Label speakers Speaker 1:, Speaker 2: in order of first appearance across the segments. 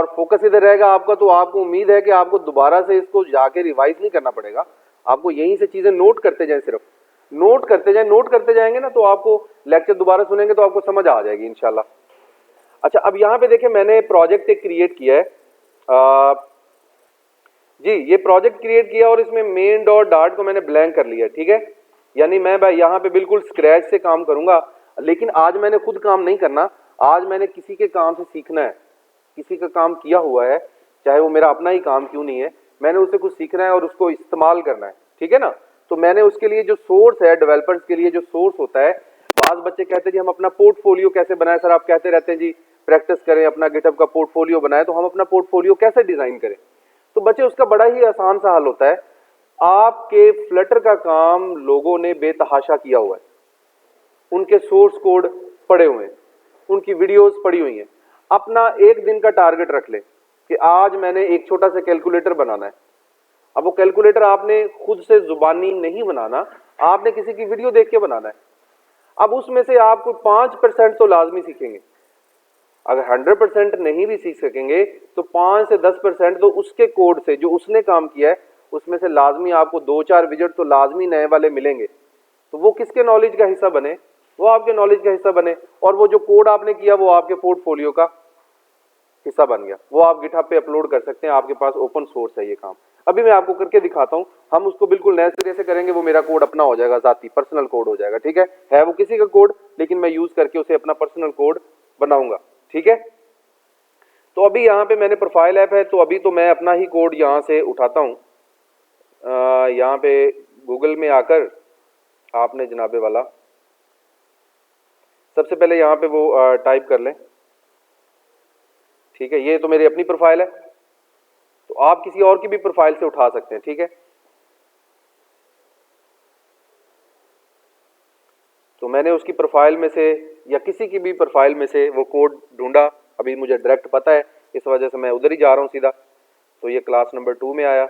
Speaker 1: Focus इधर रहेगा आपका, तो आपको उम्मीद है कि आपको दोबारा से इसको जाके रिवाइज नहीं करना पड़ेगा, आपको यहीं से चीजें नोट करते जाएं, सिर्फ नोट करते जाएं, नोट करते जाएंगे ना तो आपको लेक्चर दोबारा सुनेंगे तो आपको समझ आ जाएगी इंशाल्लाह। अच्छा, अब यहाँ पे देखिए मैंने प्रोजेक्ट एक क्रिएट किया है जी, ये प्रोजेक्ट क्रिएट किया और इसमें मेन डॉट डार्ट को मैंने ब्लैंक कर लिया, ठीक है। यानी मैं भाई यहाँ पे बिल्कुल स्क्रैच से काम करूंगा, लेकिन आज मैंने खुद काम नहीं करना, आज मैंने किसी के काम से सीखना है। किसी का काम किया हुआ है, चाहे वो मेरा अपना ही काम क्यों नहीं है, मैंने उससे कुछ सीखना है और उसको इस्तेमाल करना है, ठीक है ना। तो मैंने उसके लिए जो सोर्स है, डेवलपर्स के लिए जो सोर्स होता है, बाज बच्चे कहते हैं जी हम अपना पोर्टफोलियो कैसे बनाएं, सर आप कहते रहते हैं जी प्रैक्टिस करें, अपना गिटहब का पोर्टफोलियो बनाएं, तो हम अपना पोर्टफोलियो कैसे डिजाइन करें। तो बच्चे उसका बड़ा ही आसान सा हल होता है, आपके फ्लटर का काम लोगों ने बेतहाशा किया हुआ है, उनके सोर्स कोड पड़े हुए हैं, उनकी वीडियोस पड़ी हुई हैं। अपना एक दिन का टारगेट रख ले कि आज मैंने एक छोटा सा कैलकुलेटर बनाना है। अब वो कैलकुलेटर आपने खुद से जुबानी नहीं बनाना, आपने किसी की वीडियो देख के बनाना है। अब उसमें से आपको 5% तो लाजमी सीखेंगे, अगर 100% नहीं भी सीख सकेंगे तो 5 से 10% तो उसके कोड से जो उसने काम किया है उसमें से लाजमी आपको 2-4 विजिट तो लाजमी नए वाले मिलेंगे। तो वो किसके नॉलेज का हिस्सा बने, वो आपके नॉलेज का हिस्सा बने, और वो जो कोड आपने किया वो आपके पोर्टफोलियो का हिस्सा बन गया, वो आप गिटहब पे अपलोड कर सकते हैं, आपके पास ओपन सोर्स है ये काम। अभी मैं आपको करके दिखाता हूं, हम उसको बिल्कुल नए सिरे से करेंगे, वो मेरा कोड अपना हो जाएगा, जाती पर्सनल कोड हो जाएगा, ठीक है वो किसी का कोड, लेकिन मैं यूज करके उसे अपना पर्सनल कोड बनाऊंगा, ठीक है। तो अभी यहाँ पे मैंने प्रोफाइल ऐप है, तो अभी तो मैं अपना ही कोड यहाँ से उठाता हूँ। यहाँ पे गूगल में आकर आपने जनाबे वाला सबसे पहले यहाँ पे वो टाइप कर लें, ठीक है। ये तो मेरी अपनी प्रोफाइल है, तो आप किसी और की भी प्रोफाइल से उठा सकते हैं, ठीक है। तो मैंने उसकी प्रोफाइल में से या किसी की भी प्रोफाइल में से वो कोड ढूंढा, अभी मुझे डायरेक्ट पता है, इस वजह से मैं उधर ही जा रहा हूँ सीधा। तो ये क्लास नंबर 2 में आया,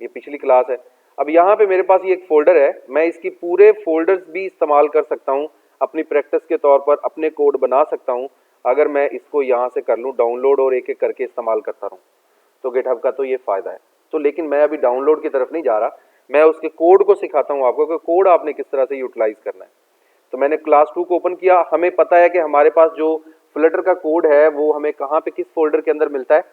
Speaker 1: ये पिछली क्लास है। अब यहाँ पे मेरे पास ये एक फोल्डर है, मैं इसकी पूरे फोल्डर्स भी इस्तेमाल कर सकता हूँ, अपनी प्रैक्टिस के तौर पर अपने कोड बना सकता हूँ, अगर मैं इसको यहाँ से कर लूँ डाउनलोड और एक एक करके इस्तेमाल करता रहूँ। तो गिटहब का तो ये फ़ायदा है। तो लेकिन मैं अभी डाउनलोड की तरफ नहीं जा रहा, मैं उसके कोड को सिखाता हूँ आपको कि कोड आपने किस तरह से यूटिलाइज करना है। तो मैंने क्लास 2 को ओपन किया, हमें पता है कि हमारे पास जो फ्लटर का कोड है वो हमें कहाँ पे किस फोल्डर के अंदर मिलता है,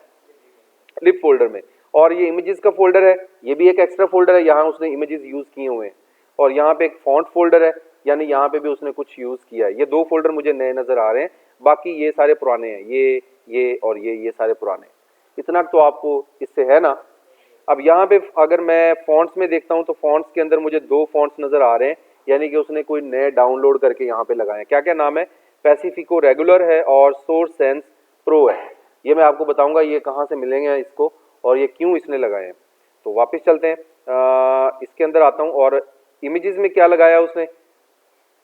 Speaker 1: लिब फोल्डर में। और ये इमेजेस का फोल्डर है, ये भी एक एक्स्ट्रा फोल्डर है, यहाँ उसने इमेजेस यूज किए हुए हैं। और यहाँ पे एक फॉन्ट फोल्डर है, यानी यहाँ पे भी उसने कुछ यूज किया है। ये 2 फोल्डर मुझे नए नजर आ रहे हैं, बाकी ये सारे पुराने हैं, ये और ये सारे पुराने। इतना तो आपको इससे है ना। अब यहाँ पे अगर मैं फॉन्ट्स में देखता हूँ तो फॉन्ट्स के अंदर मुझे 2 फॉन्ट्स नजर आ रहे हैं, यानी कि उसने कोई नए डाउनलोड करके यहाँ पे लगाए हैं। क्या क्या नाम है, पैसिफिको रेगुलर है और सोर्स सेंस प्रो है। ये मैं आपको बताऊंगा ये कहाँ से मिलेंगे इसको और ये क्यों इसने लगाए हैं। तो वापस चलते हैं, इसके अंदर आता हूँ और इमेजेस में क्या लगाया उसने,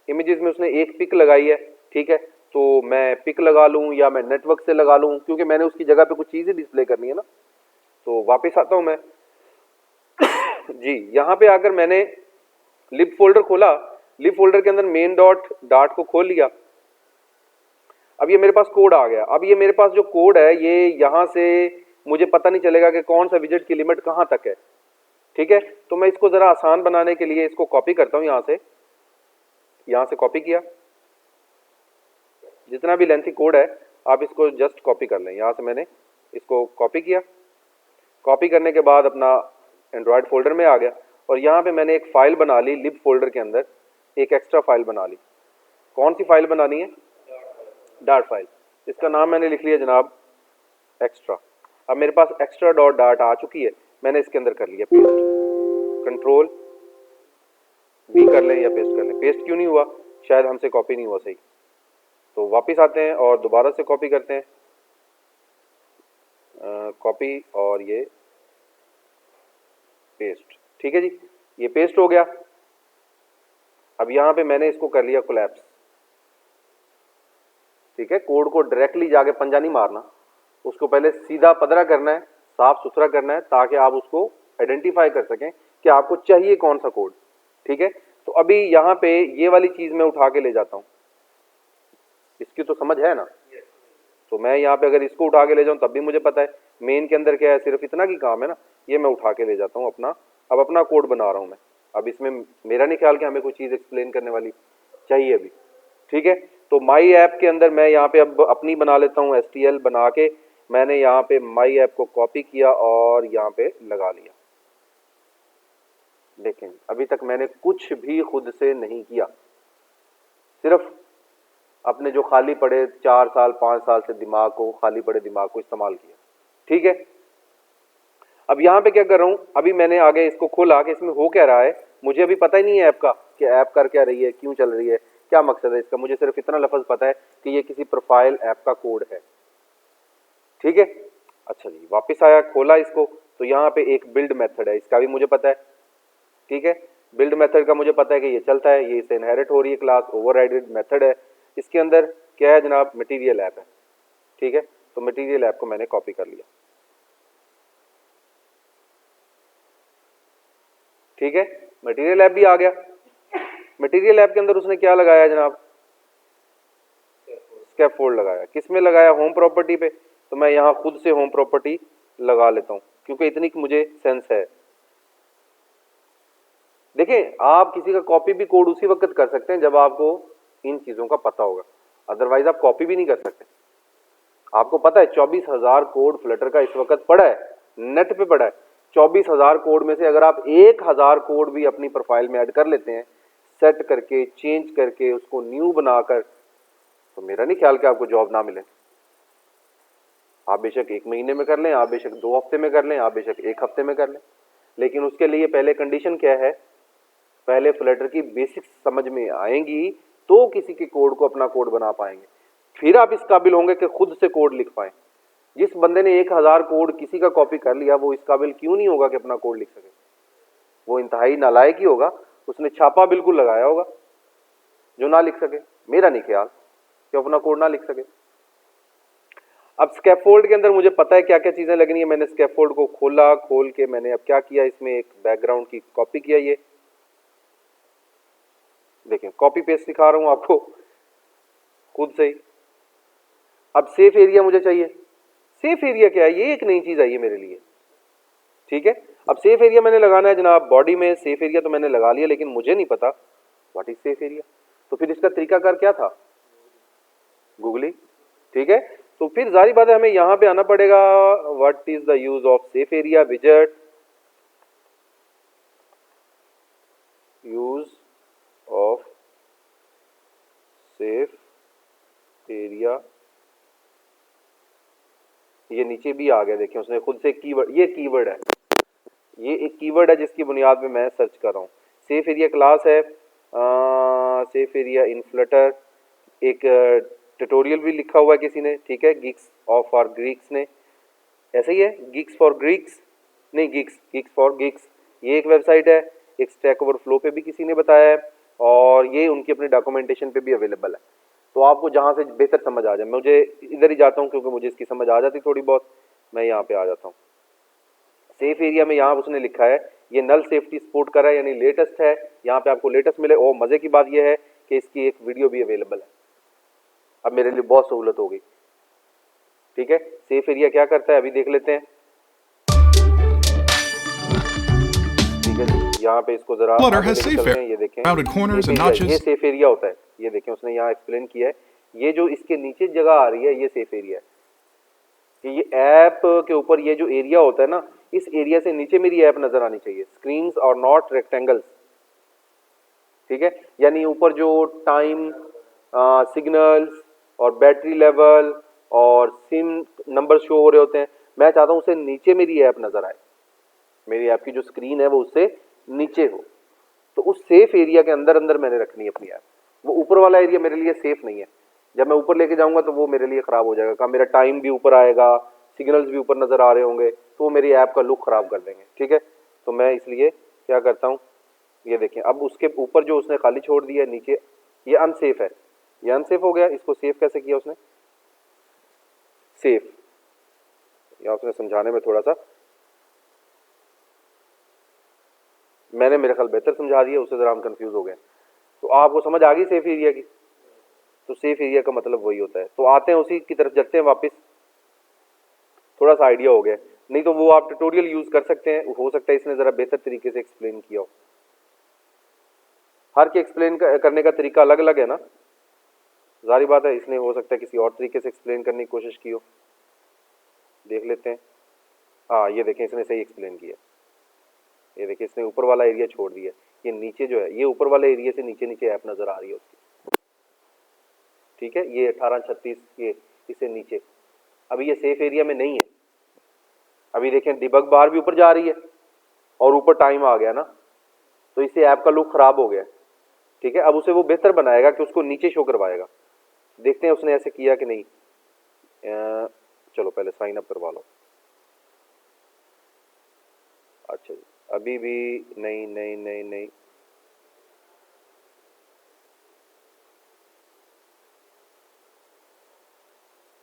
Speaker 1: इमेजेस में उसने एक पिक लगाई है, ठीक है। तो मैं पिक लगा लूँ या मैं नेटवर्क से लगा लूँ, क्योंकि मैंने उसकी जगह पे कुछ चीज़ें डिस्प्ले करनी है ना। तो वापस आता हूँ मैं जी, यहाँ पे आकर मैंने लिब फोल्डर खोला, लिब फोल्डर के अंदर मेन डॉट डार्ट को खोल लिया। अब ये मेरे पास कोड आ गया। अब ये मेरे पास जो कोड है ये यहाँ से मुझे पता नहीं चलेगा कि कौन सा विजेट की लिमिट कहाँ तक है, ठीक है। तो मैं इसको ज़रा आसान बनाने के लिए इसको कॉपी करता हूँ, यहाँ से कॉपी किया। जितना भी लेंथी कोड है आप इसको जस्ट कॉपी कर लें। यहाँ से मैंने इसको कॉपी किया, कॉपी करने के बाद अपना एंड्रॉयड फोल्डर में आ गया और यहाँ पे मैंने एक फ़ाइल बना ली, लिब फोल्डर के अंदर एक एक्स्ट्रा फाइल बना ली। कौन सी फाइल बनानी है, डार्ट फाइल। इसका नाम मैंने लिख लिया जनाब एक्स्ट्रा। अब मेरे पास एक्स्ट्रा डॉट डार्ट आ चुकी है, मैंने इसके अंदर कर लिया पेस्ट। कंट्रोल भी कर लें या पेस्ट कर लें। पेस्ट क्यों नहीं हुआ, शायद हमसे कॉपी नहीं हुआ सही। तो वापस आते हैं और दोबारा से कॉपी करते हैं, कॉपी और ये पेस्ट, ठीक है जी, ये पेस्ट हो गया। अब यहाँ पे मैंने इसको कर लिया कोलैप्स, ठीक है। कोड को डायरेक्टली जाके पंजा नहीं मारना, उसको पहले सीधा पदरा करना है, साफ सुथरा करना है, ताकि आप उसको आइडेंटिफाई कर सकें कि आपको चाहिए कौन सा कोड, ठीक है। तो अभी यहाँ पे ये वाली चीज़ मैं उठा के ले जाता हूँ, इसकी तो समझ है ना। तो मैं यहाँ पे अगर इसको उठा के ले जाऊँ तब भी मुझे पता है मेन के अंदर क्या है, सिर्फ इतना की काम है ना, ये मैं उठा के ले जाता हूँ अपना। अब अपना कोड बना रहा हूँ मैं। अब इसमें मेरा नहीं ख्याल कि हमें कोई चीज़ एक्सप्लेन करने वाली चाहिए अभी, ठीक है। तो माई ऐप के अंदर मैं यहाँ पे अब अपनी बना लेता हूँ, STL बना के मैंने यहाँ पे माई ऐप को कॉपी किया और यहाँ पे लगा लिया। लेकिन अभी तक मैंने कुछ भी खुद से नहीं किया, सिर्फ अपने जो खाली पड़े 4 साल 5 साल से दिमाग को, खाली पड़े दिमाग को इस्तेमाल किया, ठीक है। अब यहाँ पे क्या कर रहा हूँ, अभी मैंने आगे इसको खोला कि इसमें हो क्या रहा है, मुझे अभी पता ही नहीं है ऐप का कि ऐप कर क्या रही है, क्यों चल रही है, क्या मकसद है इसका। मुझे सिर्फ इतना लफ्ज पता है कि ये किसी प्रोफाइल ऐप का कोड है, ठीक है। अच्छा जी, वापस आया, खोला इसको, तो यहाँ पे एक बिल्ड मेथड है, इसका भी मुझे पता है, ठीक है। बिल्ड मेथड का मुझे पता है कि ये चलता है, ये इससे इनहेरिट हो रही है क्लास, ओवरराइडेड मेथड है। इसके अंदर क्या है जनाब, मटेरियल ऐप है, ठीक है। तो मटेरियल ऐप को मैंने कॉपी कर लिया, ठीक है। मटेरियल ऐप भी आ गया। मटेरियल ऐप के अंदर उसने क्या लगाया जनाब, स्कैफोल्ड लगाया। किस में लगाया, होम प्रॉपर्टी पे। तो मैं यहाँ खुद से होम प्रॉपर्टी लगा लेता हूँ क्योंकि इतनी मुझे सेंस है। देखिए, आप किसी का कॉपी भी कोड उसी वक्त कर सकते हैं जब आपको इन चीजों का पता होगा, अदरवाइज आप कॉपी भी नहीं कर सकते। आपको पता है 24,000 कोड फ्लटर का इस वक्त पड़ा है, नेट पे पड़ा है। 24,000 कोड में से अगर आप 1,000 कोड भी अपनी प्रोफाइल में ऐड कर लेते हैं, सेट करके, चेंज करके, उसको न्यू बनाकर, तो मेरा नहीं ख्याल कि आपको जॉब ना मिले। आप बेशक 1 महीने में कर लें, आप बेशक 2 हफ्ते में कर लें, आप बेशक 1 हफ्ते में कर लें, लेकिन उसके लिए पहले कंडीशन क्या है, पहले फ्लटर की बेसिक्स समझ में आएंगी तो किसी के कोड को अपना कोड बना पाएंगे, फिर आप इस काबिल होंगे कि खुद से कोड लिख पाएं। जिस बंदे ने 1,000 कोड किसी का कॉपी कर लिया, वो इस काबिल क्यों नहीं होगा कि अपना कोड लिख सके। वो इंतहाई नालायक ही होगा, उसने छापा बिल्कुल लगाया होगा जो ना लिख सके। मेरा नहीं ख्याल कि अपना कोड ना लिख सके। अब स्कैफोल्ड के अंदर मुझे पता है क्या क्या चीजें लगनी है। मैंने स्कैफोल्ड को खोला, खोल के मैंने अब क्या किया, इसमें एक बैकग्राउंड की कॉपी किया। ये देखें, कॉपी पेस्ट सिखा रहा हूं आपको खुद से ही। अब सेफ एरिया मुझे चाहिए। सेफ एरिया क्या है, ये एक नई चीज आई है मेरे लिए, ठीक है। अब सेफ एरिया मैंने लगाना है जनाब बॉडी में। सेफ एरिया तो मैंने लगा लिया, लेकिन मुझे नहीं पता व्हाट इज सेफ एरिया। तो फिर इसका तरीकाकार क्या था, गूगली, ठीक है। तो फिर जारी बात है हमें यहां पे आना पड़ेगा। What is the use of safe area विजेट, यूज ऑफ सेफ एरिया। ये नीचे भी आ गया, देखिए उसने खुद से कीवर्ड, ये कीवर्ड है, ये एक कीवर्ड है जिसकी बुनियाद पे मैं सर्च कर रहा हूँ। सेफ एरिया क्लास है, सेफ एरिया इन फ्लटर। एक ट्यूटोरियल भी लिखा हुआ है किसी ने, ठीक है, गिग्स ऑफ फॉर ग्रीक्स ने, ऐसे ही है, गिग्स फॉर ग्रीक्स नहीं, गिग्स फॉर गिग्स, ये एक वेबसाइट है। एक स्टैक ओवरफ्लो पे भी किसी ने बताया है, और ये उनकी अपनी डॉक्यूमेंटेशन पे भी अवेलेबल है। तो आपको जहाँ से बेहतर समझ आ जाए, मुझे इधर ही जाता हूँ क्योंकि मुझे इसकी समझ आ जाती थोड़ी बहुत, मैं यहाँ पे आ जाता हूँ। सेफ एरिया में यहाँ उसने लिखा है ये नल सेफ्टी सपोर्ट कर रहा है, यानी लेटेस्ट है। यहाँ पे आपको लेटेस्ट मिले। और मजे की बात यह है कि इसकी एक वीडियो भी अवेलेबल है। अब मेरे लिए बहुत सहूलत हो गई, ठीक है। सेफ एरिया क्या करता है अभी देख लेते हैं, ठीक है जी। यहाँ पे इसको जरा आगे लेके चलते हैं। ये देखें, ये सेफ एरिया होता है। ये देखें उसने यहाँ एक्सप्लेन किया है। ये जो इसके नीचे जगह आ रही है, ये सेफ एरिया है कि ये ऐप के ऊपर ये जो एरिया होता है ना, इस एरिया से नीचे मेरी ऐप नजर आनी चाहिए। स्क्रीन्स और नॉट रेक्टेंगल्स, ठीक है। यानी ऊपर जो टाइम, सिग्नल्स और बैटरी लेवल और सिम नंबर शो हो रहे होते हैं, मैं चाहता हूं उससे नीचे मेरी ऐप नजर आए, मेरी ऐप की जो स्क्रीन है वो उससे नीचे हो। तो उस सेफ एरिया के अंदर अंदर मैंने रखनी है अपनी ऐप। वो ऊपर वाला एरिया मेरे लिए सेफ नहीं है। जब मैं ऊपर लेके जाऊंगा तो वो मेरे लिए खराब हो जाएगा। मेरा टाइम भी ऊपर आएगा, सिग्नल्स भी ऊपर नजर आ रहे होंगे, तो वो मेरी ऐप का लुक खराब कर देंगे, ठीक है। तो मैं इसलिए क्या करता हूँ, ये देखें अब उसके ऊपर जो उसने खाली छोड़ दिया है नीचे, ये अनसेफ है, ये अनसेफ हो गया। इसको सेफ कैसे किया उसने, सेफ, या उसने समझाने में थोड़ा सा मैंने मेरे ख्याल बेहतर समझा दिया, उससे जरा हम कंफ्यूज हो गए। तो आपको समझ आ गई सेफ एरिया की। तो सेफ एरिया का मतलब वही होता है। तो आते हैं उसी की तरफ चलते हैं वापस, थोड़ा सा आइडिया हो गया, नहीं तो वो आप ट्यूटोरियल यूज कर सकते हैं, हो सकता है इसने जरा बेहतर तरीके से एक्सप्लेन किया हो। हर के एक्सप्लेन करने का तरीका अलग अलग है ना, जारी बात है, इसने हो सकता है किसी और तरीके से एक्सप्लेन करने की कोशिश की हो। देख लेते हैं। हाँ ये देखें, इसने सही एक्सप्लेन किया। ये देखिए इसने ऊपर वाला एरिया छोड़ दिया, ये नीचे जो है, ये ऊपर वाले एरिया से नीचे नीचे ऐप नजर आ रही है उसकी, ठीक है, ये 1836 ये इससे नीचे। अभी ये सेफ एरिया में नहीं है। अभी देखें डिबग बार भी ऊपर जा रही है और ऊपर टाइम आ गया ना, तो इससे ऐप का लुक खराब हो गया। ठीक है, अब उसे वो बेहतर बनाएगा कि उसको नीचे शो करवाएगा। देखते हैं उसने ऐसे किया कि नहीं। चलो पहले साइन अप करवा लो। अच्छा जी, अभी भी नहीं नहीं नहीं नहीं,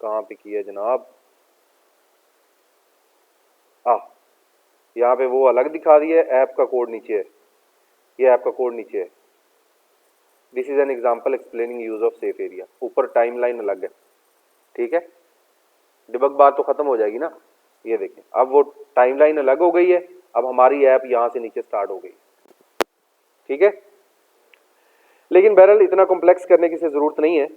Speaker 1: कहाँ पे किया जनाब? यहाँ पे वो अलग दिखा दिया है, ऐप का कोड नीचे है, ये ऐप का कोड नीचे है। This is an example explaining use of safe area. ऊपर टाइमलाइन अलग है, ठीक है, डिबग बार तो खत्म हो जाएगी ना। ये देखें अब वो टाइमलाइन अलग हो गई है, अब हमारी ऐप यहाँ से नीचे स्टार्ट हो गई, ठीक है। लेकिन बहरहाल इतना कॉम्प्लेक्स करने की जरूरत नहीं है।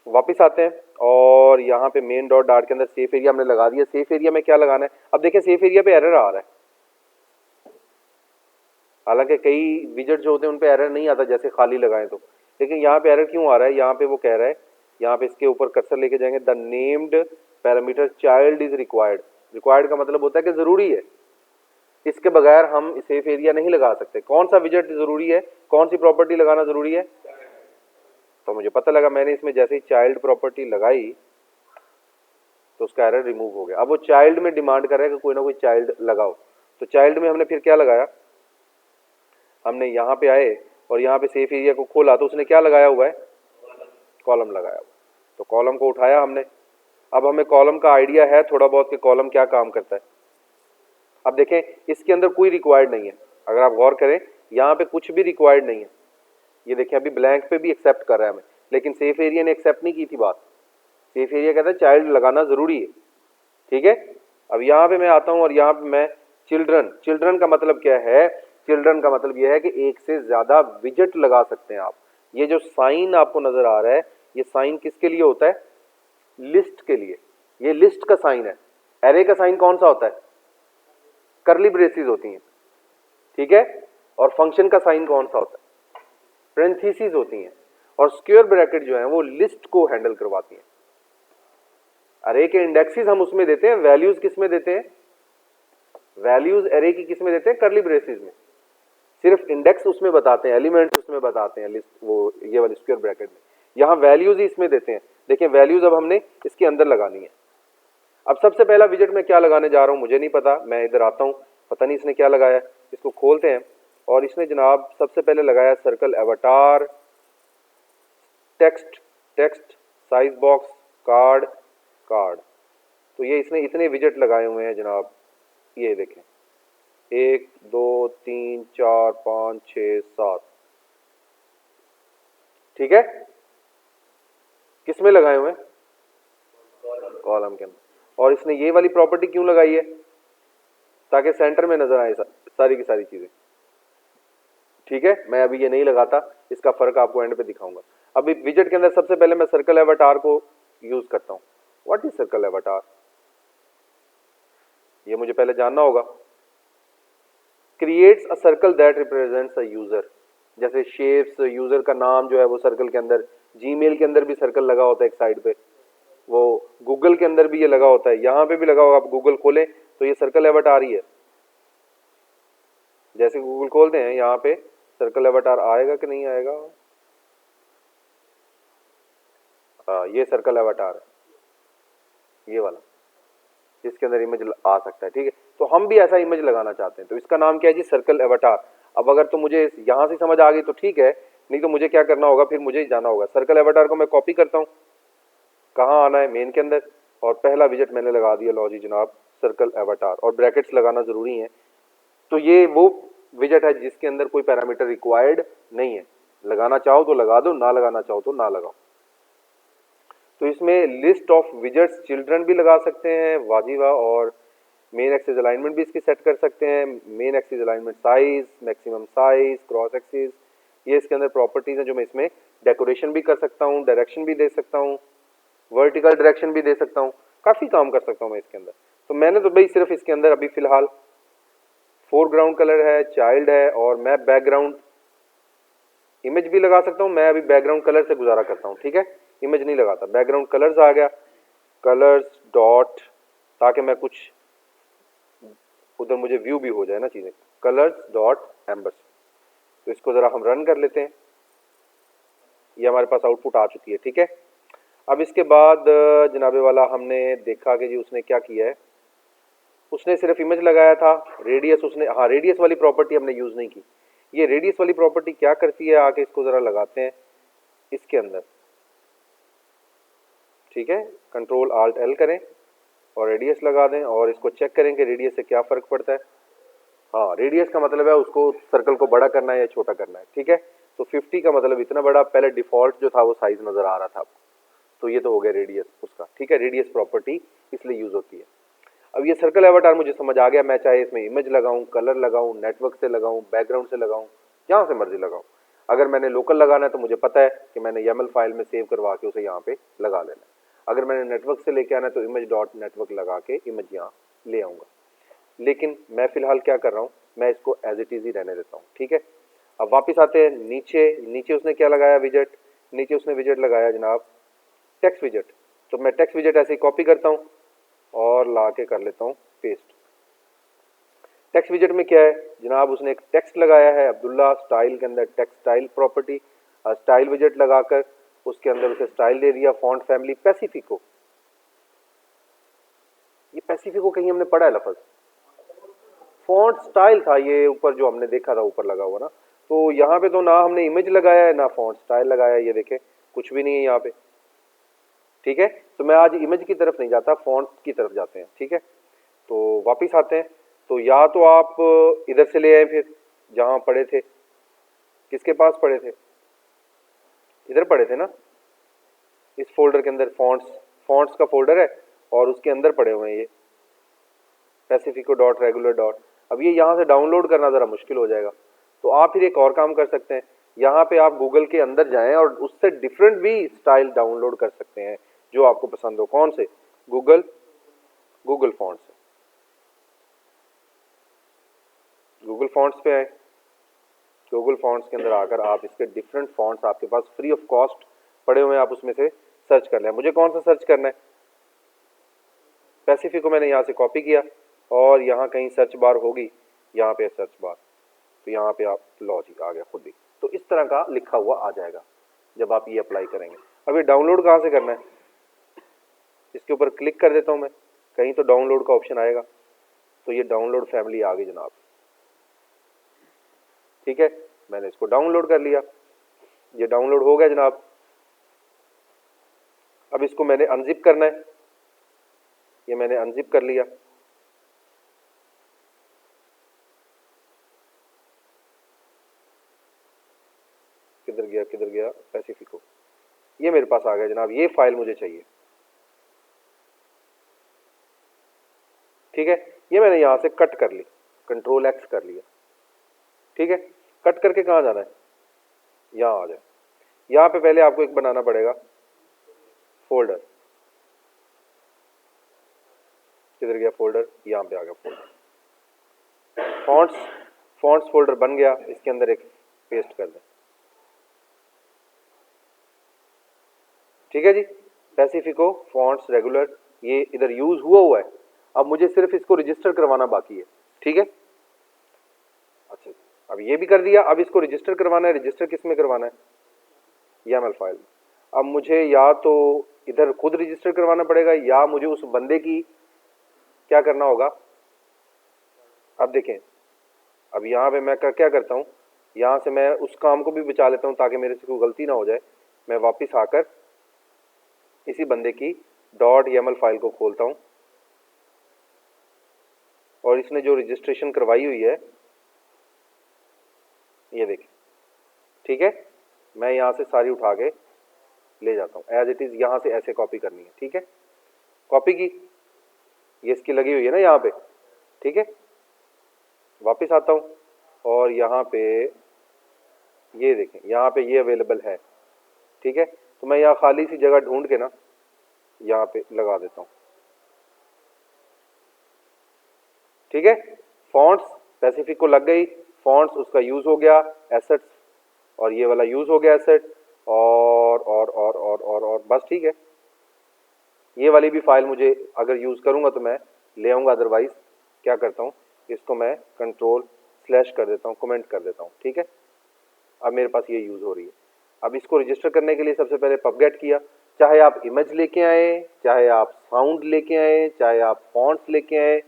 Speaker 1: वापस आते हैं और यहाँ पे मेन डॉट डार्ट के अंदर सेफ एरिया हमने लगा दिया। सेफ एरिया में क्या लगाना है? अब देखिए सेफ एरिया पे एरर आ रहा है, हालांकि कई विजेट जो होते हैं उन पे एरर नहीं आता जैसे खाली लगाएं तो, लेकिन यहाँ पे एरर क्यों आ रहा है? यहाँ पे वो कह रहा है, यहाँ पे इसके ऊपर कर्सर लेके जाएंगे, the named parameter child is required. Required का मतलब होता है कि जरूरी है, इसके बगैर हम सेफ एरिया नहीं लगा सकते। कौन सा विजेट जरूरी है, कौन सी प्रॉपर्टी लगाना जरूरी है? तो मुझे पता लगा, मैंने इसमें जैसे ही चाइल्ड प्रॉपर्टी लगाई तो उसका एरर रिमूव हो गया। अब वो चाइल्ड में डिमांड कर रहा है कि कोई ना कोई चाइल्ड लगाओ, तो चाइल्ड में हमने फिर क्या लगाया? हमने यहाँ पे आए और यहाँ पे सेफ एरिया को खोला तो उसने क्या लगाया हुआ है? कॉलम लगाया हुआ। तो कॉलम को उठाया हमने। अब हमें कॉलम का आइडिया है थोड़ा बहुत कि कॉलम क्या काम करता है। अब देखें इसके अंदर कोई रिक्वायर्ड नहीं है, अगर आप गौर करें यहाँ पे कुछ भी रिक्वायर्ड नहीं है। ये देखें अभी ब्लैंक पे भी एक्सेप्ट कर रहा है हमें, लेकिन सेफ एरिया ने एक्सेप्ट नहीं की थी बात। सेफ एरिया कहता है चाइल्ड लगाना जरूरी है, ठीक है। अब यहाँ पे मैं आता हूँ और यहाँ पे मैं चिल्ड्रन, चिल्ड्रन का मतलब क्या है? चिल्ड्रन का मतलब यह है कि एक से ज्यादा विजेट लगा सकते हैं आप। ये जो साइन आपको नजर आ रहा है, ये साइन किसके लिए होता है? लिस्ट के लिए। ये लिस्ट का साइन है। एरे का साइन कौन सा होता है? करली ब्रेसेस होती हैं, ठीक है। और फंक्शन का साइन कौन सा होता है? पेरेंथीसिस होती हैं। और स्क्वायर ब्रैकेट जो है वो लिस्ट को हैंडल करवाती हैं। अरे के इंडेक्सेस हम उसमें देते हैं, वैल्यूज किस में देते हैं? वैल्यूज एरे की किस में देते हैं? करली ब्रेसेस में। सिर्फ इंडेक्स उसमें बताते हैं, एलिमेंट्स उसमें बताते हैं, लिस्ट वो ये वाले स्क्वायर ब्रैकेट में। यहाँ वैल्यूज ही इसमें देते हैं। देखिए वैल्यूज अब हमने इसके अंदर लगानी है। अब सबसे पहला विजेट में क्या लगाने जा रहा हूँ मुझे नहीं पता, मैं इधर आता हूँ, पता नहीं इसने क्या लगाया। इसको खोलते हैं और इसने जनाब सबसे पहले लगाया circle avatar, text, text, size box, card, card. तो ये इसने इतने विजेट लगाए हुए हैं जनाब, ये देखें 1 2 3 4 5 6 7, ठीक है। किसमें लगाए हुए हैं? कॉलम के अंदर। और इसने ये वाली प्रॉपर्टी क्यों लगाई है? ताकि सेंटर में नजर आए सारी की सारी चीजें, ठीक है। मैं अभी ये नहीं लगाता, इसका फर्क आपको एंड पे दिखाऊंगा। अभी विजेट के अंदर सबसे पहले मैं सर्कल एवटार को यूज करता हूं। What is circle avatar? ये मुझे पहले जानना होगा। Creates a circle that represents a user. जैसे शेप्स, यूजर का नाम जो है वो सर्कल के अंदर, जीमेल के अंदर भी सर्कल लगा होता है एक साइड पे, वो गूगल के अंदर भी ये लगा होता है, यहाँ पे भी लगा होगा। आप गूगल खोलें तो ये सर्कल एवटार ही है। जैसे गूगल खोलते हैं यहाँ पे सर्कल एवटार आएगा कि नहीं आएगा? ये सर्कल एवटार है, ये वाला, जिसके अंदर इमेज आ सकता है, ठीक है। तो हम भी ऐसा इमेज लगाना चाहते हैं, तो इसका नाम क्या है जी? Circle avatar. अब अगर तो मुझे यहाँ से समझ आ गई तो ठीक है, नहीं तो मुझे क्या करना होगा, फिर मुझे जाना होगा। सर्कल एवटार को मैं कॉपी करता हूँ, कहाँ आना है? मेन के अंदर, और पहला विजेट मैंने लगा दिया, लो जी जनाब सर्कल एवटार, और ब्रैकेट्स लगाना जरूरी है। तो ये वो विजेट है जिसके अंदर कोई पैरामीटर रिक्वायर्ड नहीं है। लगाना चाहो तो लगा दो, ना लगाना चाहो तो ना लगाओ, तो इसमें लिस्ट ऑफ विजेट्स चिल्ड्रन भी लगा सकते हैं वाजिबा, और मेन एक्सिस अलाइनमेंट भी इसकी सेट कर सकते हैं। Main axis alignment size, maximum size, cross axis, ये इसके अंदर प्रॉपर्टीज हैं जो मैं इसमें डेकोरेशन भी कर सकता हूँ, डायरेक्शन भी दे सकता हूँ, वर्टिकल डायरेक्शन भी दे सकता हूँ, काफ़ी काम कर सकता हूँ मैं इसके अंदर। तो मैंने तो भाई सिर्फ इसके अंदर अभी फ़िलहाल फोरग्राउंड कलर है, चाइल्ड है, और मैं बैकग्राउंड इमेज भी लगा सकता हूँ। मैं अभी बैकग्राउंड कलर से गुजारा करता हूँ, ठीक है, इमेज नहीं लगाता। बैकग्राउंड कलर्स आ गया, कलर्स डॉट, ताकि मैं कुछ उधर मुझे व्यू भी हो जाए ना चीज़ें, कलर्स डॉट एम्बर्स। तो इसको ज़रा हम रन कर लेते हैं, ये हमारे पास आउटपुट आ चुकी है, ठीक है। अब इसके बाद जनाबे वाला हमने देखा कि जी उसने क्या किया है, उसने सिर्फ इमेज लगाया था, रेडियस उसने, हाँ रेडियस वाली प्रॉपर्टी हमने यूज़ नहीं की। ये रेडियस वाली प्रॉपर्टी क्या करती है, आके इसको ज़रा लगाते हैं इसके अंदर, ठीक है। कंट्रोल आल्ट एल करें और रेडियस लगा दें, और इसको चेक करें कि रेडियस से क्या फ़र्क पड़ता है। हाँ, रेडियस का मतलब है उसको सर्कल को बड़ा करना है या छोटा करना है, ठीक है। तो 50 का मतलब इतना बड़ा, पहले डिफ़ॉल्ट जो था वो साइज़ नज़र आ रहा था, तो ये तो हो गया रेडियस उसका, ठीक है। रेडियस प्रॉपर्टी इसलिए यूज़ होती है। अब ये सर्कल एवटार मुझे समझ आ गया, मैं चाहे इसमें इमेज लगाऊं, कलर लगाऊं, नेटवर्क से लगाऊं, बैकग्राउंड से लगाऊं, जहाँ से मर्जी लगाऊं। अगर मैंने लोकल लगाना है तो मुझे पता है कि मैंने YAML फाइल में सेव करवा के उसे यहाँ पे लगा लेना है। अगर मैंने नेटवर्क से लेके आना है तो इमेज डॉट नेटवर्क लगा के इमेज यहाँ ले आऊँगा। लेकिन मैं फ़िलहाल क्या कर रहा हूँ, मैं इसको एज इट इज़ ही रहने देता हूँ, ठीक है। अब वापस आते हैं नीचे। नीचे उसने क्या लगाया, विजेट, नीचे उसने विजेट लगाया जनाब टेक्स्ट विजेट। तो मैं टेक्स्ट विजेट ऐसे ही कॉपी करता हूँ और ला के कर लेता हूँ पेस्ट। टेक्स्ट विजेट में क्या है जनाब, उसने एक टेक्स्ट लगाया है अब्दुल्ला स्टाइल के अंदर, टेक्स्ट स्टाइल प्रॉपर्टी, स्टाइल विजेट लगाकर उसके अंदर उसे स्टाइल दे दिया, फॉन्ट फैमिली पैसिफिको। ये पैसिफिको कहीं हमने पढ़ा है लफ्ज़, फॉन्ट स्टाइल था ये ऊपर जो हमने देखा था ऊपर लगा हुआ ना। तो यहाँ पे तो ना हमने इमेज लगाया है ना फॉन्ट स्टाइल लगाया है, ये देखें कुछ भी नहीं है यहाँ पे, ठीक है। तो मैं आज इमेज की तरफ नहीं जाता, फॉन्ट की तरफ जाते हैं, ठीक है। तो वापस आते हैं, तो या तो आप इधर से ले आए, फिर जहाँ पढ़े थे, किसके पास पढ़े थे, इधर पढ़े थे ना, इस फोल्डर के अंदर फॉन्ट्स का फोल्डर है और उसके अंदर पड़े हुए हैं ये पैसिफिको डॉट रेगुलर डॉट। अब ये यहाँ से डाउनलोड करना ज़रा मुश्किल हो जाएगा, तो आप फिर एक और काम कर सकते हैं, यहाँ पे आप गूगल के अंदर जाएं और उससे डिफरेंट भी स्टाइल डाउनलोड कर सकते हैं जो आपको पसंद हो। कौन से, गूगल फॉन्ट्स, गूगल फॉन्ट्स पे आए, गूगल फॉन्ट्स के अंदर आकर आप इसके डिफरेंट फॉन्ट्स आपके पास फ्री ऑफ कॉस्ट पड़े हुए हैं, आप उसमें से सर्च कर लें। मुझे कौन सा सर्च करना है, पैसिफिको मैंने यहाँ से कॉपी किया और यहाँ कहीं सर्च बार होगी, यहाँ पे सर्च बार, तो यहाँ पे आप लॉजिक आ गया खुद ही। तो इस तरह का लिखा हुआ आ जाएगा जब आप ये अप्लाई करेंगे। अब ये डाउनलोड कहाँ से करना है, इसके ऊपर क्लिक कर देता हूँ मैं, कहीं तो डाउनलोड का ऑप्शन आएगा, तो ये डाउनलोड फैमिली आ गई जनाब, ठीक है। मैंने इसको डाउनलोड कर लिया, ये डाउनलोड हो गया जनाब। अब इसको मैंने अनजिप करना है, ये मैंने अनजिप कर लिया। किधर गया पैसिफिको, ये मेरे पास आ गया जनाब, ये फाइल मुझे चाहिए, ठीक है। ये मैंने यहाँ से कट कर ली, कंट्रोल एक्स कर लिया, ठीक है। कट करके कहाँ जाना है, यहाँ आ जाए। यहाँ पे पहले आपको एक बनाना पड़ेगा फोल्डर, किधर गया फोल्डर, यहाँ पे आ गया फोल्डर, फॉन्ट्स फोल्डर बन गया, इसके अंदर एक पेस्ट कर दें, ठीक है जी। पैसिफिको फॉन्ट्स रेगुलर ये इधर यूज हुआ है, अब मुझे सिर्फ इसको रजिस्टर करवाना बाकी है, ठीक है। अच्छा, अब ये भी कर दिया, अब इसको रजिस्टर करवाना है। रजिस्टर किस में करवाना है, YAML फाइल। अब मुझे या तो इधर खुद रजिस्टर करवाना पड़ेगा या मुझे उस बंदे की क्या करना होगा। अब देखें, अब यहाँ पे मैं क्या करता हूँ, यहाँ से मैं उस काम को भी बचा लेता हूँ ताकि मेरे से कोई गलती ना हो जाए। मैं वापस आकर इसी बंदे की .YAML फाइल को खोलता हूँ और इसने जो रजिस्ट्रेशन करवाई हुई है ये देखें, ठीक है। मैं यहाँ से सारी उठा के ले जाता हूँ एज इट इज़, यहाँ से ऐसे कॉपी करनी है, ठीक है। कॉपी की, ये इसकी लगी हुई है ना यहाँ पे, ठीक है। वापस आता हूँ और यहाँ पे ये देखें, यहाँ पे ये अवेलेबल है, ठीक है। तो मैं यहाँ खाली सी जगह ढूंढ के ना यहाँ पे लगा देता हूँ, ठीक है। फॉन्ट्स स्पेसिफिक को लग गई, फॉन्ट्स उसका यूज हो गया, एसेट्स और ये वाला यूज हो गया एसेट, और बस ठीक है। ये वाली भी फाइल मुझे अगर यूज करूंगा तो मैं ले आऊंगा, अदरवाइज क्या करता हूँ, इसको मैं कंट्रोल/ कर देता हूँ, कमेंट कर देता हूँ, ठीक है। अब मेरे पास ये यूज हो रही है। अब इसको रजिस्टर करने के लिए सबसे पहले पबगेट किया, चाहे आप इमेज लेके आए, चाहे आप साउंड लेके आए, चाहे आप फॉन्ट्स लेके आए,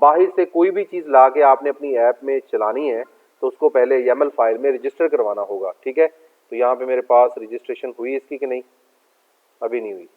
Speaker 1: बाहर से कोई भी चीज़ ला के आपने अपनी ऐप में चलानी है तो उसको पहले YAML फाइल में रजिस्टर करवाना होगा, ठीक है। तो यहाँ पे मेरे पास रजिस्ट्रेशन हुई इसकी कि नहीं, अभी नहीं हुई,